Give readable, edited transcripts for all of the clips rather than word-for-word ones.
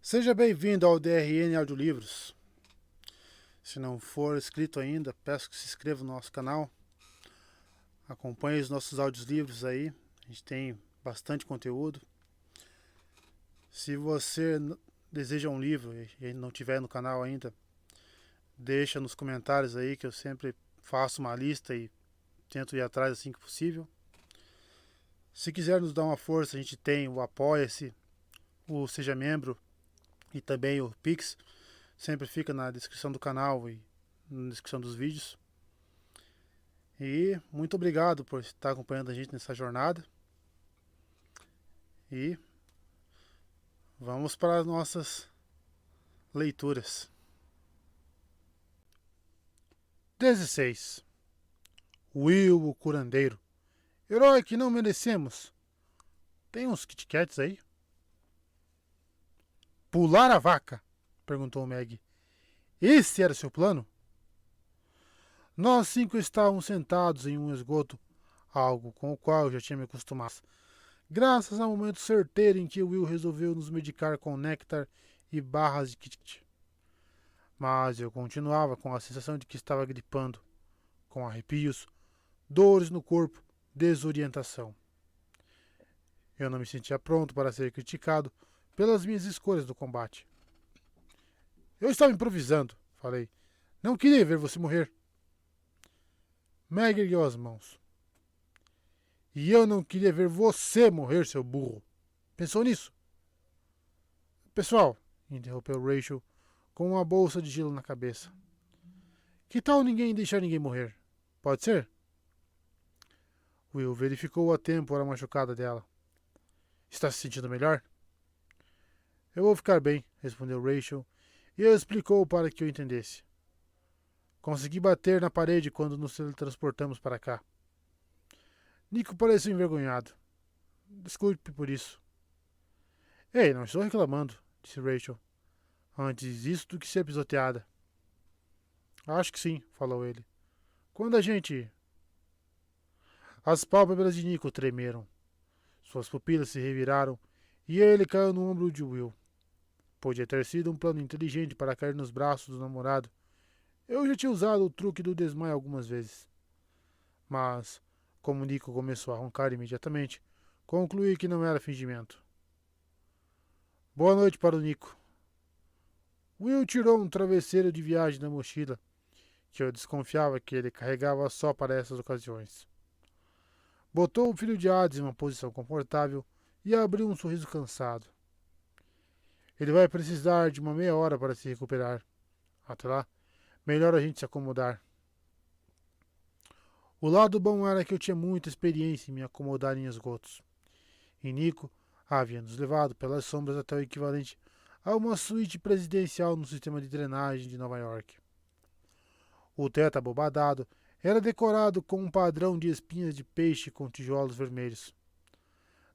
Seja bem-vindo ao DRN Audiolivros. Se não for inscrito ainda, peço que se inscreva no nosso canal. Acompanhe os nossos audiolivros aí. A gente tem bastante conteúdo. Se você deseja um livro e não tiver no canal ainda, deixa nos comentários aí que eu sempre faço uma lista e tento ir atrás assim que possível. Se quiser nos dar uma força, a gente tem o Apoia-se, o Seja Membro e também o Pix. Sempre fica na descrição do canal e na descrição dos vídeos. E muito obrigado por estar acompanhando a gente nessa jornada. E vamos para as nossas leituras. 16. Will, o curandeiro. Herói que não merecemos. Tem uns Kit Kats aí? Pular a vaca? Perguntou Meg. Esse era seu plano? Nós 5 estávamos sentados em um esgoto, algo com o qual eu já tinha me acostumado. Graças ao momento certeiro em que Will resolveu nos medicar com néctar e barras de Kit Kat. Mas eu continuava com a sensação de que estava gripando, com arrepios, dores no corpo, desorientação. Eu não me sentia pronto para ser criticado pelas minhas escolhas do combate. Eu estava improvisando, falei. Não queria ver você morrer. Meg ergueu as mãos. E eu não queria ver você morrer, seu burro. Pensou nisso? Pessoal, interrompeu Rachel com uma bolsa de gelo na cabeça. Que tal ninguém deixar ninguém morrer? Pode ser? Will verificou a têmpora machucada dela. Está se sentindo melhor? Eu vou ficar bem, respondeu Rachel, e explicou para que eu entendesse. Consegui bater na parede quando nos teletransportamos para cá. Nico pareceu envergonhado. Desculpe por isso. Ei, não estou reclamando, disse Rachel. Antes isso do que ser pisoteada. Acho que sim, falou ele. Quando a gente... As pálpebras de Nico tremeram. Suas pupilas se reviraram e ele caiu no ombro de Will. Podia ter sido um plano inteligente para cair nos braços do namorado. Eu já tinha usado o truque do desmaio algumas vezes. Mas, como Nico começou a roncar imediatamente, concluí que não era fingimento. Boa noite para o Nico. Will tirou um travesseiro de viagem da mochila, que eu desconfiava que ele carregava só para essas ocasiões. Botou o filho de Hades em uma posição confortável e abriu um sorriso cansado. Ele vai precisar de uma meia hora para se recuperar. Até lá, melhor a gente se acomodar. O lado bom era que eu tinha muita experiência em me acomodar em esgotos. E Nico havia nos levado pelas sombras até o equivalente a uma suíte presidencial no sistema de drenagem de Nova York. O teto abobadado era decorado com um padrão de espinhas de peixe com tijolos vermelhos.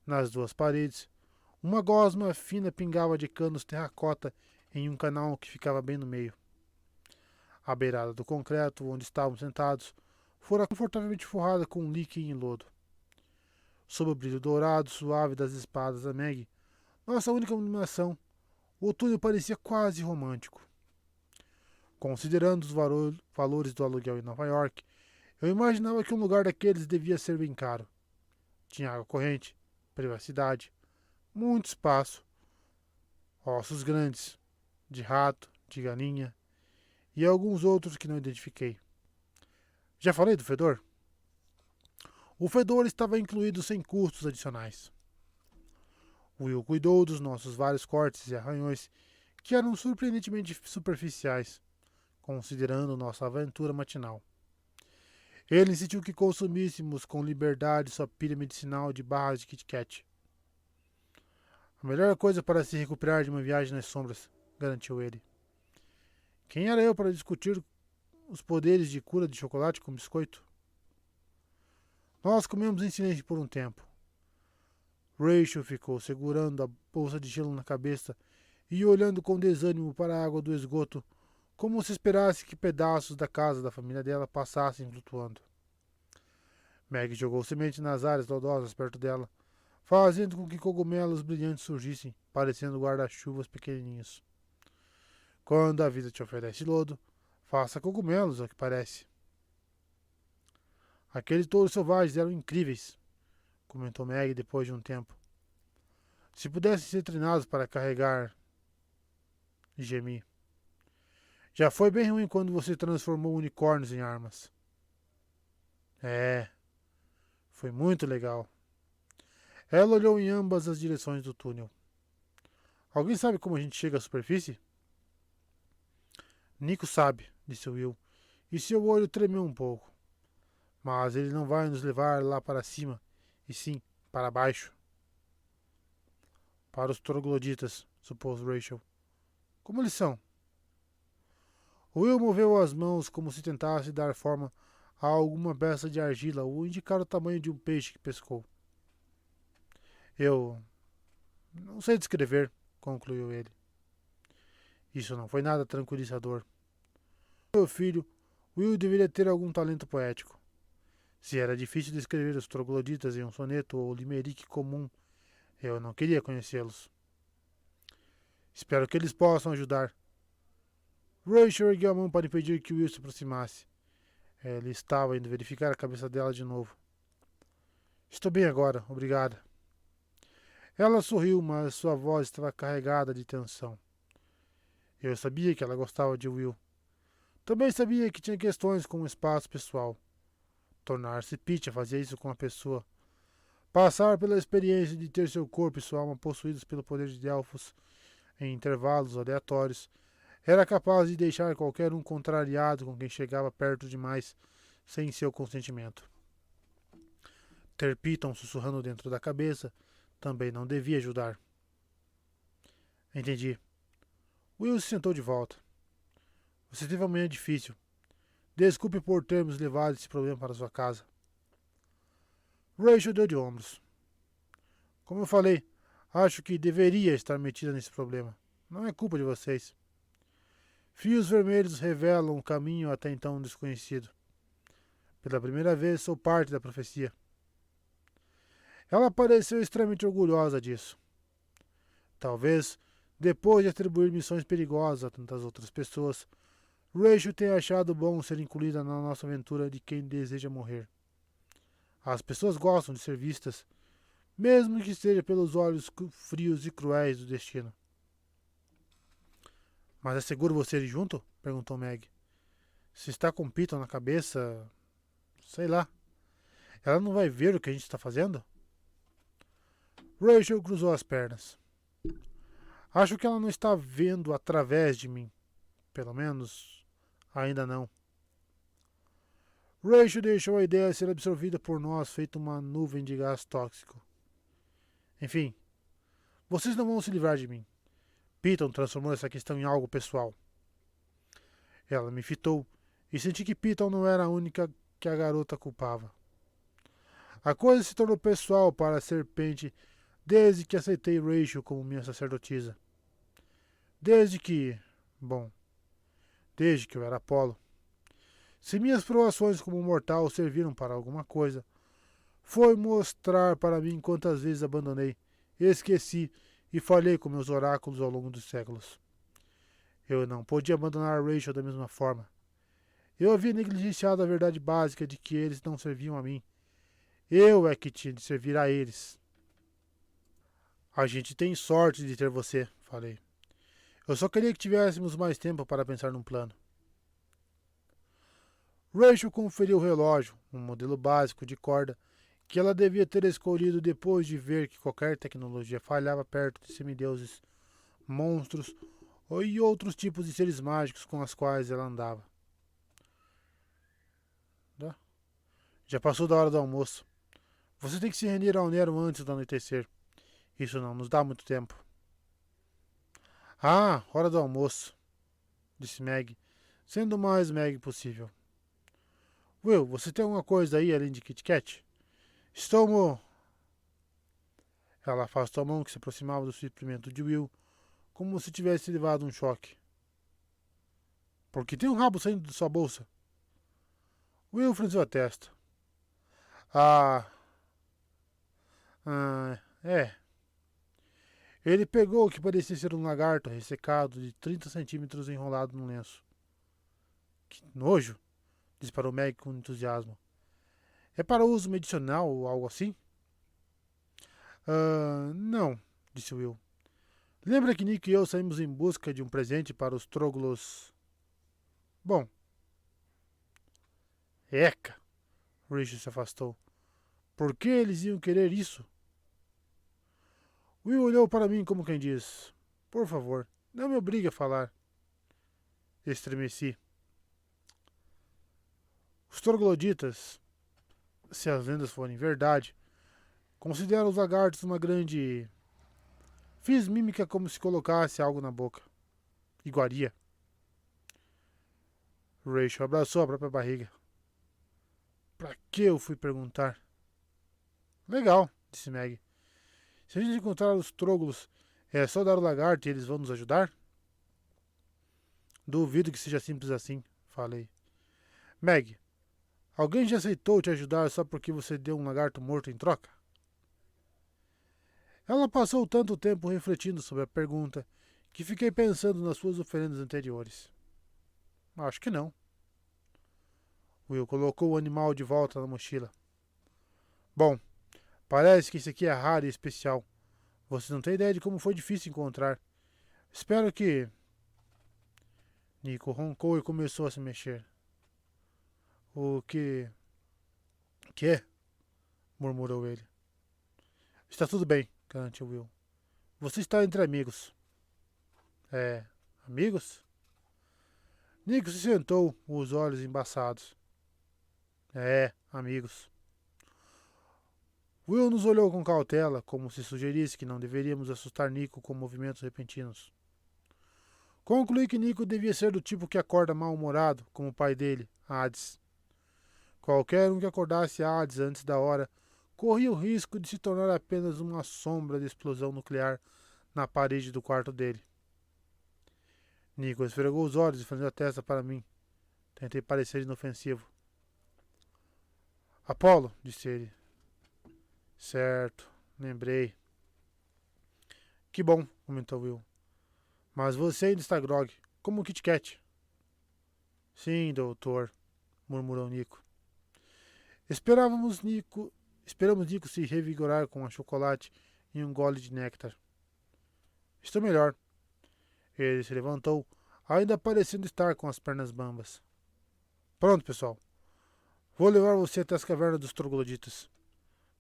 Nas duas paredes, uma gosma fina pingava de canos terracota em um canal que ficava bem no meio. A beirada do concreto, onde estávamos sentados, fora confortavelmente forrada com líquido e lodo. Sob o brilho dourado suave das espadas da Meg, nossa única iluminação, o túnel parecia quase romântico. Considerando os valores do aluguel em Nova York, eu imaginava que um lugar daqueles devia ser bem caro. Tinha água corrente, privacidade, muito espaço, ossos grandes, de rato, de galinha e alguns outros que não identifiquei. Já falei do fedor? O fedor estava incluído sem custos adicionais. Will cuidou dos nossos vários cortes e arranhões, que eram surpreendentemente superficiais, considerando nossa aventura matinal. Ele insistiu que consumíssemos com liberdade sua pilha medicinal de barras de Kit Kat. A melhor coisa para se recuperar de uma viagem nas sombras, garantiu ele. Quem era eu para discutir os poderes de cura de chocolate com biscoito? Nós comemos em silêncio por um tempo. Rachel ficou segurando a bolsa de gelo na cabeça e olhando com desânimo para a água do esgoto, como se esperasse que pedaços da casa da família dela passassem flutuando. Meg jogou semente nas áreas lodosas perto dela, fazendo com que cogumelos brilhantes surgissem, parecendo guarda-chuvas pequenininhos. Quando a vida te oferece lodo, faça cogumelos, ao que parece. Aqueles touros selvagens eram incríveis, comentou Meg depois de um tempo. Se pudessem ser treinados para carregar, gemi. Já foi bem ruim quando você transformou unicórnios em armas. É, foi muito legal. Ela olhou em ambas as direções do túnel. Alguém sabe como a gente chega à superfície? Nico sabe, disse Will, e seu olho tremeu um pouco. Mas ele não vai nos levar lá para cima, e sim para baixo. Para os trogloditas, supôs Rachel. Como eles são? Will moveu as mãos como se tentasse dar forma a alguma peça de argila ou indicar o tamanho de um peixe que pescou. Eu não sei descrever, concluiu ele. Isso não foi nada tranquilizador. Meu filho, Will deveria ter algum talento poético. Se era difícil descrever os trogloditas em um soneto ou limerick comum, eu não queria conhecê-los. Espero que eles possam ajudar. Rachel ergueu a mão para impedir que Will se aproximasse. Ele estava indo verificar a cabeça dela de novo. Estou bem agora, obrigada. Ela sorriu, mas sua voz estava carregada de tensão. Eu sabia que ela gostava de Will. Também sabia que tinha questões com o espaço pessoal. Tornar-se Pitya fazia isso com a pessoa. Passar pela experiência de ter seu corpo e sua alma possuídos pelo poder de Delfos em intervalos aleatórios era capaz de deixar qualquer um contrariado com quem chegava perto demais sem seu consentimento. Ter Piton sussurrando dentro da cabeça também não devia ajudar. Entendi. Will se sentou de volta. Você teve uma manhã difícil. Desculpe por termos levado esse problema para sua casa. Rachel deu de ombros. Como eu falei, acho que deveria estar metida nesse problema. Não é culpa de vocês. Fios vermelhos revelam um caminho até então desconhecido. Pela primeira vez sou parte da profecia. Ela pareceu extremamente orgulhosa disso. Talvez, depois de atribuir missões perigosas a tantas outras pessoas, Rachel tenha achado bom ser incluída na nossa aventura de quem deseja morrer. As pessoas gostam de ser vistas, mesmo que seja pelos olhos frios e cruéis do destino. Mas é seguro você ir junto? Perguntou Meg. Se está com Piton na cabeça, sei lá. Ela não vai ver o que a gente está fazendo? Rachel cruzou as pernas. Acho que ela não está vendo através de mim. Pelo menos, ainda não. Rachel deixou a ideia ser absorvida por nós, feito uma nuvem de gás tóxico. Enfim, vocês não vão se livrar de mim. Piton transformou essa questão em algo pessoal. Ela me fitou e senti que Piton não era a única que a garota culpava. A coisa se tornou pessoal para a serpente desde que aceitei Rachel como minha sacerdotisa. Desde que eu era Apolo. Se minhas provações como mortal serviram para alguma coisa, foi mostrar para mim quantas vezes abandonei, esqueci e falhei com meus oráculos ao longo dos séculos. Eu não podia abandonar Rachel da mesma forma. Eu havia negligenciado a verdade básica de que eles não serviam a mim. Eu é que tinha de servir a eles. A gente tem sorte de ter você, falei. Eu só queria que tivéssemos mais tempo para pensar num plano. Rachel conferiu o relógio, um modelo básico de corda, que ela devia ter escolhido depois de ver que qualquer tecnologia falhava perto de semideuses, monstros e outros tipos de seres mágicos com os quais ela andava. Já passou da hora do almoço. Você tem que se render ao Nero antes do anoitecer. Isso não nos dá muito tempo. Ah, hora do almoço, disse Meg, sendo o mais Meg possível. Will, você tem alguma coisa aí além de Kit Kat? Estou... Ela afastou a mão que se aproximava do suprimento de Will, como se tivesse levado um choque. Por que tem um rabo saindo de sua bolsa? Will franziu a testa. Ah... é... Ele pegou o que parecia ser um lagarto ressecado de 30 centímetros enrolado num lenço. Que nojo! Disparou Meg com entusiasmo. É para uso medicinal ou algo assim? Não, disse Will. Lembra que Nick e eu saímos em busca de um presente para os Troglos? Bom, eca! Richard se afastou. Por que eles iam querer isso? Will olhou para mim como quem diz: Por favor, não me obrigue a falar. Estremeci. Os trogloditas, se as lendas forem verdade, consideram os lagartos uma grande. Fiz mímica como se colocasse algo na boca. Iguaria. Rachel abraçou a própria barriga. Pra que eu fui perguntar? Legal, disse Meg. Se a gente encontrar os troglos, é só dar o lagarto e eles vão nos ajudar? Duvido que seja simples assim, falei. Meg, alguém já aceitou te ajudar só porque você deu um lagarto morto em troca? Ela passou tanto tempo refletindo sobre a pergunta que fiquei pensando nas suas oferendas anteriores. Acho que não. Will colocou o animal de volta na mochila. Bom, parece que esse aqui é raro e especial. Você não tem ideia de como foi difícil encontrar. Espero que. Nico roncou e começou a se mexer. O que. Que? Murmurou ele. Está tudo bem, garantiu Will. Você está entre amigos. É. Amigos? Nico se sentou, os olhos embaçados. É, amigos. Will nos olhou com cautela, como se sugerisse que não deveríamos assustar Nico com movimentos repentinos. Concluí que Nico devia ser do tipo que acorda mal-humorado, como o pai dele, Hades. Qualquer um que acordasse Hades antes da hora corria o risco de se tornar apenas uma sombra de explosão nuclear na parede do quarto dele. Nico esfregou os olhos e franziu a testa para mim. Tentei parecer inofensivo. Apolo, disse ele. Certo, lembrei. Que bom, comentou Will. Mas você ainda está grog, como um Kit Kat. Sim, doutor, murmurou Nico. Esperamos Nico se revigorar com um chocolate e um gole de néctar. Estou melhor. Ele se levantou, ainda parecendo estar com as pernas bambas. Pronto, pessoal. Vou levar você até as cavernas dos trogloditas.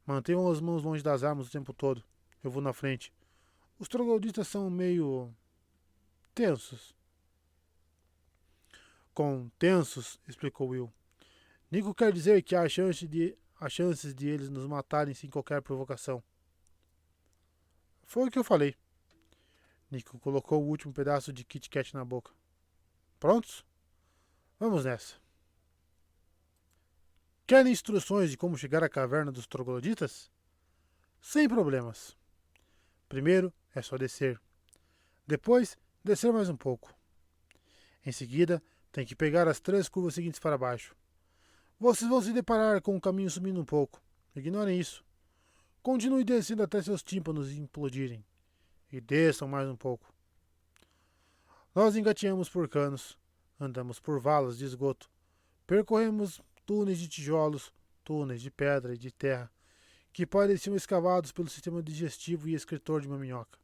Mantenham as mãos longe das armas o tempo todo. Eu vou na frente. Os trogloditas são meio tensos. Com tensos, explicou Will. Nico quer dizer que há chances de eles nos matarem sem qualquer provocação. Foi o que eu falei. Nico colocou o último pedaço de Kit Kat na boca. Prontos? Vamos nessa. Querem instruções de como chegar à caverna dos trogloditas? Sem problemas. Primeiro é só descer. Depois, descer mais um pouco. Em seguida, tem que pegar as 3 curvas seguintes para baixo. Vocês vão se deparar com o caminho subindo um pouco. Ignorem isso. Continue descendo até seus tímpanos implodirem. E desçam mais um pouco. Nós engateamos por canos, andamos por valas de esgoto, percorremos túneis de tijolos, túneis de pedra e de terra, que pareciam escavados pelo sistema digestivo e excretor de uma minhoca.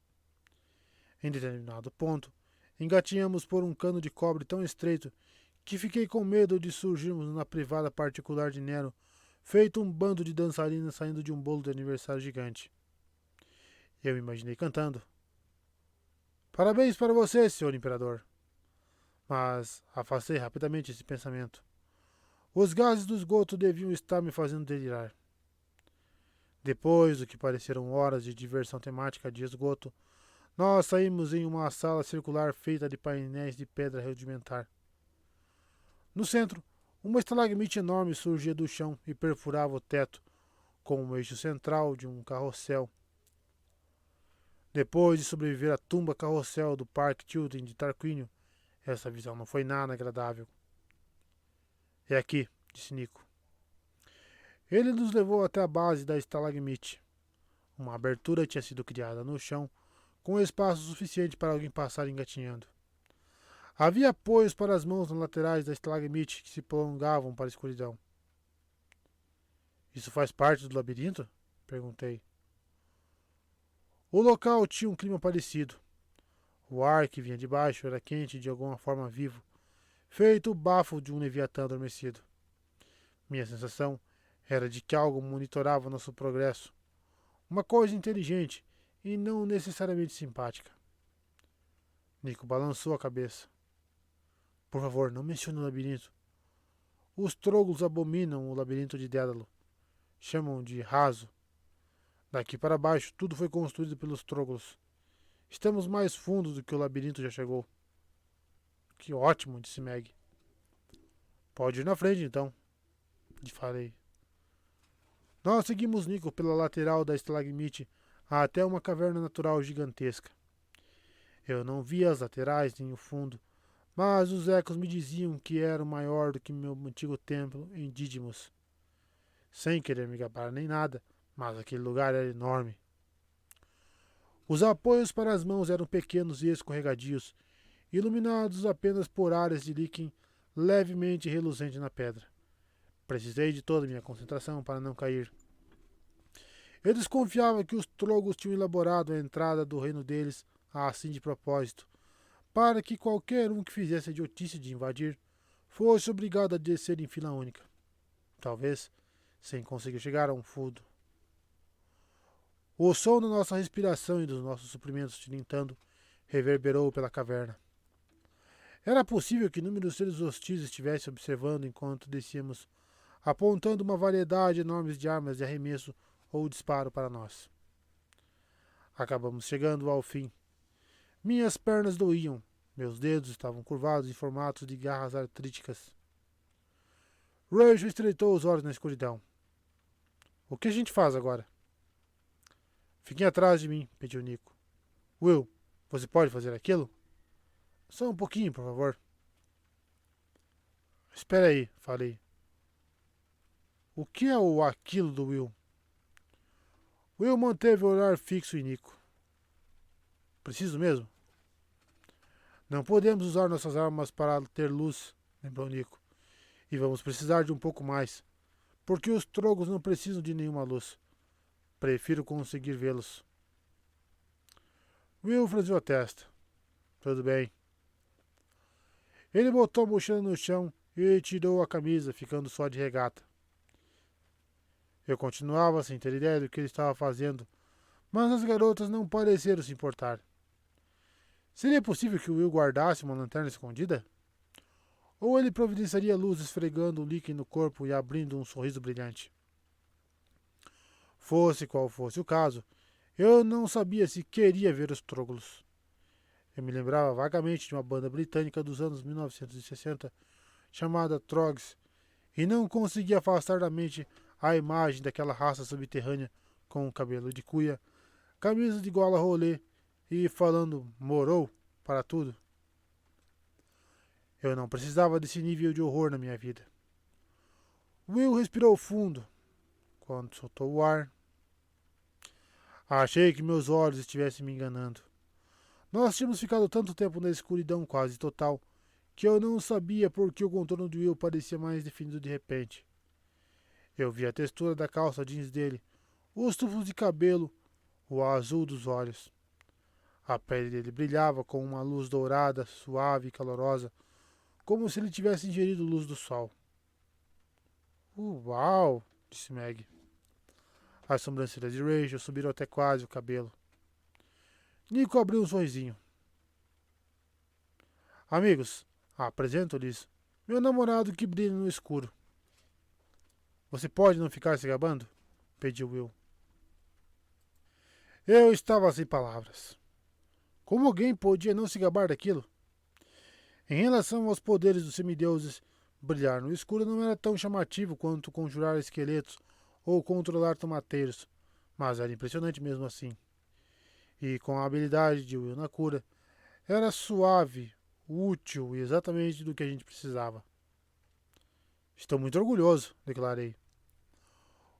Em determinado ponto, engatinhamos por um cano de cobre tão estreito que fiquei com medo de surgirmos na privada particular de Nero, feito um bando de dançarinas saindo de um bolo de aniversário gigante. Eu me imaginei cantando. Parabéns para você, senhor imperador. Mas afastei rapidamente esse pensamento. Os gases do esgoto deviam estar me fazendo delirar. Depois do que pareceram horas de diversão temática de esgoto, nós saímos em uma sala circular feita de painéis de pedra rudimentar. No centro, uma estalagmite enorme surgia do chão e perfurava o teto, com o eixo central de um carrossel. Depois de sobreviver à tumba carrossel do Parque Tilden de Tarquínio, essa visão não foi nada agradável. É aqui, disse Nico. Ele nos levou até a base da estalagmite. Uma abertura tinha sido criada no chão, com espaço suficiente para alguém passar engatinhando. Havia apoios para as mãos nas laterais da estalagmite que se prolongavam para a escuridão. Isso faz parte do labirinto? Perguntei. O local tinha um clima parecido. O ar que vinha de baixo era quente e de alguma forma vivo, feito o bafo de um leviatã adormecido. Minha sensação era de que algo monitorava nosso progresso. Uma coisa inteligente e não necessariamente simpática. Nico balançou a cabeça. Por favor, não mencione o labirinto. Os troglos abominam o labirinto de Dédalo. Chamam de raso. Daqui para baixo, tudo foi construído pelos troglos. Estamos mais fundos do que o labirinto já chegou. Que ótimo, disse Meg. Pode ir na frente, então, lhe falei. Nós seguimos Nico pela lateral da estalagmite até uma caverna natural gigantesca. Eu não via as laterais nem o fundo, mas os ecos me diziam que era maior do que meu antigo templo em Didymos. Sem querer me gabar nem nada, mas aquele lugar era enorme. Os apoios para as mãos eram pequenos e escorregadios, iluminados apenas por áreas de líquen levemente reluzente na pedra. Precisei de toda a minha concentração para não cair. Eu desconfiava que os trogos tinham elaborado a entrada do reino deles assim de propósito, para que qualquer um que fizesse a idiotice de invadir fosse obrigado a descer em fila única. Talvez sem conseguir chegar a um fundo. O som da nossa respiração e dos nossos suprimentos tilintando reverberou pela caverna. Era possível que inúmeros seres hostis estivessem observando enquanto descíamos, apontando uma variedade enorme de armas de arremesso ou disparo para nós. Acabamos chegando ao fim. Minhas pernas doíam, meus dedos estavam curvados em formatos de garras artríticas. Rachel estreitou os olhos na escuridão. O que a gente faz agora? Fiquem atrás de mim, pediu Nico. Will, você pode fazer aquilo? Só um pouquinho, por favor. Espera aí, falei. O que é o aquilo do Will? Will manteve o olhar fixo em Nico. Preciso mesmo? Não podemos usar nossas armas para ter luz, lembrou Nico. E vamos precisar de um pouco mais, porque os trogos não precisam de nenhuma luz. Prefiro conseguir vê-los. Will franziu a testa. Tudo bem. Ele botou a mochila no chão e tirou a camisa, ficando só de regata. Eu continuava sem ter ideia do que ele estava fazendo, mas as garotas não pareceram se importar. Seria possível que Will guardasse uma lanterna escondida? Ou ele providenciaria luz esfregando o líquido no corpo e abrindo um sorriso brilhante? Fosse qual fosse o caso, eu não sabia se queria ver os troglos. Eu me lembrava vagamente de uma banda britânica dos anos 1960 chamada Trogs e não conseguia afastar da mente a imagem daquela raça subterrânea com cabelo de cuia, camisa de gola rolê e falando morou para tudo. Eu não precisava desse nível de horror na minha vida. Will respirou fundo. Quando soltou o ar, achei que meus olhos estivessem me enganando. Nós tínhamos ficado tanto tempo na escuridão quase total que eu não sabia por que o contorno de Will parecia mais definido de repente. Eu vi a textura da calça jeans dele, os tufos de cabelo, o azul dos olhos. A pele dele brilhava com uma luz dourada, suave e calorosa, como se ele tivesse ingerido luz do sol. Uau! Disse Meg. As sobrancelhas de Rachel subiram até quase o cabelo. Nico abriu um sorrisinho. Amigos, apresento-lhes meu namorado que brilha no escuro. Você pode não ficar se gabando? Pediu Will. Eu estava sem palavras. Como alguém podia não se gabar daquilo? Em relação aos poderes dos semideuses, brilhar no escuro não era tão chamativo quanto conjurar esqueletos ou controlar tomateiros, mas era impressionante mesmo assim. E com a habilidade de Will na cura, era suave, útil e exatamente do que a gente precisava. Estou muito orgulhoso, declarei.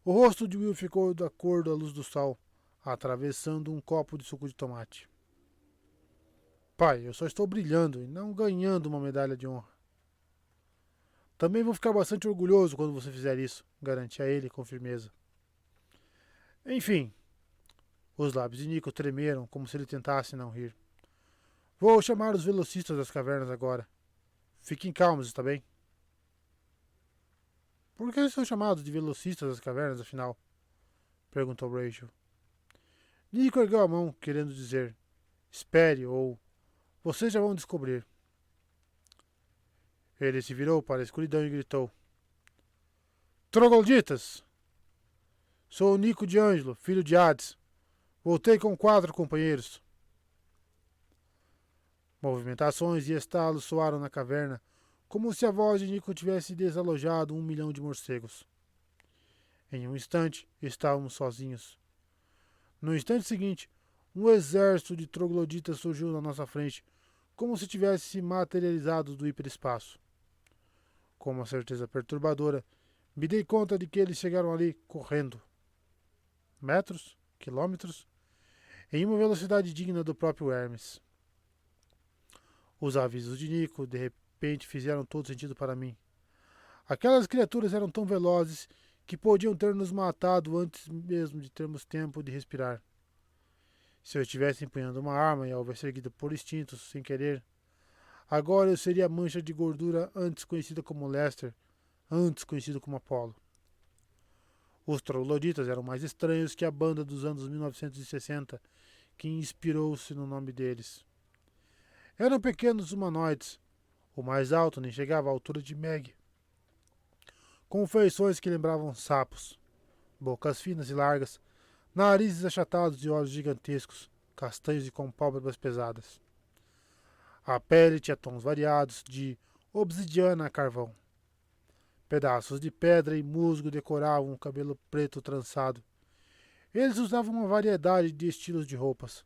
O rosto de Will ficou da cor da luz do sol, atravessando um copo de suco de tomate. Pai, eu só estou brilhando e não ganhando uma medalha de honra. Também vou ficar bastante orgulhoso quando você fizer isso, garantia ele com firmeza. Enfim, os lábios de Nico tremeram como se ele tentasse não rir. Vou chamar os velocistas das cavernas agora. Fiquem calmos, está bem? Por que eles são chamados de velocistas das cavernas, afinal? Perguntou Rachel. Nico ergueu a mão, querendo dizer: espere, ou vocês já vão descobrir. Ele se virou para a escuridão e gritou: Trogloditas! Sou o Nico de Ângelo, filho de Hades. Voltei com 4 companheiros. Movimentações e estalos soaram na caverna, como se a voz de Nico tivesse desalojado 1 milhão de morcegos. Em um instante, estávamos sozinhos. No instante seguinte, um exército de trogloditas surgiu na nossa frente, como se tivesse se materializado do hiperespaço. Com uma certeza perturbadora, me dei conta de que eles chegaram ali correndo. Metros? Quilômetros? Em uma velocidade digna do próprio Hermes. Os avisos de Nico, de repente, fizeram todo sentido para mim. Aquelas criaturas eram tão velozes que podiam ter nos matado antes mesmo de termos tempo de respirar. Se eu estivesse empunhando uma arma e a houvesse erguido por instintos, sem querer, agora eu seria a mancha de gordura antes conhecida como Lester, antes conhecido como Apollo. Os trogloditas eram mais estranhos que a banda dos anos 1960, que inspirou-se no nome deles. Eram pequenos humanoides. O mais alto nem chegava à altura de Meg, com feições que lembravam sapos, bocas finas e largas, narizes achatados e olhos gigantescos, castanhos e com pálpebras pesadas. A pele tinha tons variados, de obsidiana a carvão. Pedaços de pedra e musgo decoravam o cabelo preto trançado. Eles usavam uma variedade de estilos de roupas,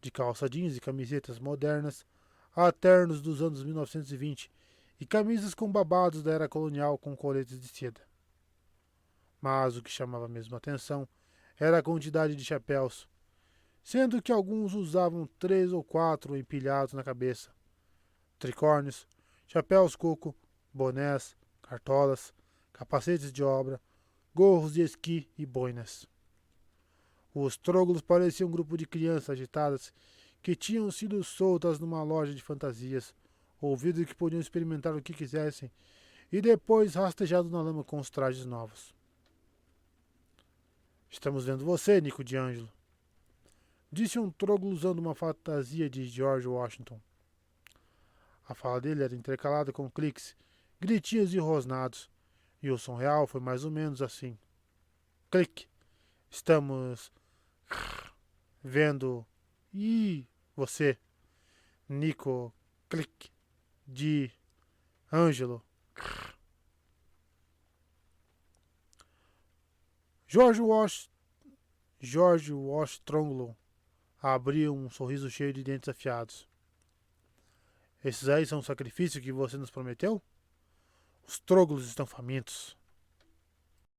de calça jeans e camisetas modernas, a ternos dos anos 1920 e camisas com babados da era colonial com coletes de seda. Mas o que chamava mesmo a atenção era a quantidade de chapéus, sendo que alguns usavam 3 ou 4 empilhados na cabeça. Tricórnios, chapéus coco, bonés, cartolas, capacetes de obra, gorros de esqui e boinas. Os troglos pareciam um grupo de crianças agitadas que tinham sido soltas numa loja de fantasias, ouvido que podiam experimentar o que quisessem e depois rastejado na lama com os trajes novos. Estamos vendo você, Nico de Ângelo, disse um troglo usando uma fantasia de George Washington. A fala dele era intercalada com cliques, gritinhos e rosnados, e o som real foi mais ou menos assim. Clique. Estamos vendo. E você, Nico, clique, de Ângelo. George Washington abriu um sorriso cheio de dentes afiados. Esses aí são o sacrifício que você nos prometeu? Os troglos estão famintos.